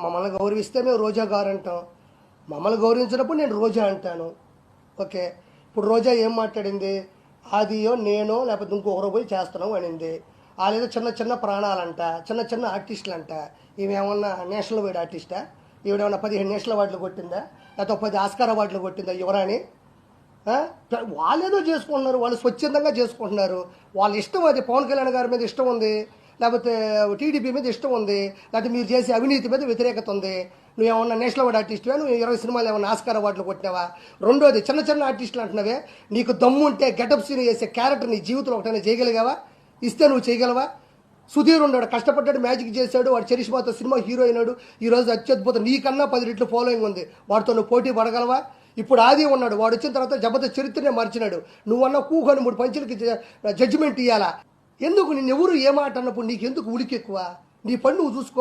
మమ్మల్ని గౌరవిస్తే మేము రోజా గారు అంటాం, మమ్మల్ని గౌరవించినప్పుడు నేను రోజా అంటాను. ఓకే, ఇప్పుడు రోజా ఏం మాట్లాడింది? ఆదియో నేనో లేకపోతే ఇంకొకరు పోయి చేస్తున్నాం అనింది. వాళ్ళేదో చిన్న చిన్న ప్రాణాలంట, చిన్న చిన్న ఆర్టిస్టులు అంట. ఈమెమన్నా నేషనల్ వైడ్ ఆర్టిస్టా? ఈవిడేమన్నా 15 నేషనల్ అవార్డులు కొట్టిందా, లేకపోతే 10 ఆస్కార్ అవార్డులు కొట్టిందా యువరాణి? వాళ్ళేదో చేసుకుంటున్నారు, వాళ్ళు స్వచ్ఛందంగా చేసుకుంటున్నారు. వాళ్ళ ఇష్టం, అది పవన్ కళ్యాణ్ గారి మీద ఇష్టం ఉంది, లేకపోతే టీడీపీ మీద ఇష్టం ఉంది, లేకపోతే మీరు చేసే అవినీతి మీద వ్యతిరేకత ఉంది. నువ్వేమన్నా నేషనల్ అవార్డు ఆర్టిస్టువా? నువ్వు 20 సినిమాలు ఏమన్నా ఆస్కార్ అవార్డులు కొట్టినావా? రెండోది, చిన్న చిన్న ఆర్టిస్టులు అంటున్నావే, నీకు దమ్ము ఉంటే గెటప్ సీన్ చేసే క్యారెక్టర్ నీ జీవితంలో ఒకటైనా చేయగలిగావా? ఇస్తే నువ్వు చేయగలవా? సుధీర్ ఉన్నాడు, కష్టపడ్డాడు, మ్యాజిక్ చేశాడు, వాడు చరిష్మాతో సినిమా హీరో అయినాడు. ఈరోజు అత్యద్భుతం, నీకన్నా 10 రెట్లు ఫాలోయింగ్ ఉంది, వాడితో నువ్వు పోటీ పడగలవా? ఇప్పుడు ఆది ఉన్నాడు, వాడు వచ్చిన తర్వాత జబర్దస్త్ చరిత్రనే మార్చినాడు. నువ్వన్నా కూకొని 3 పంచులకి జడ్జిమెంట్ ఇవ్వాలా? ఎందుకు నిన్నెవరు ఏ మాట అన్నప్పుడు నీకెందుకు ఉలికి ఎక్కువ? నీ పని నువ్వు చూసుకో.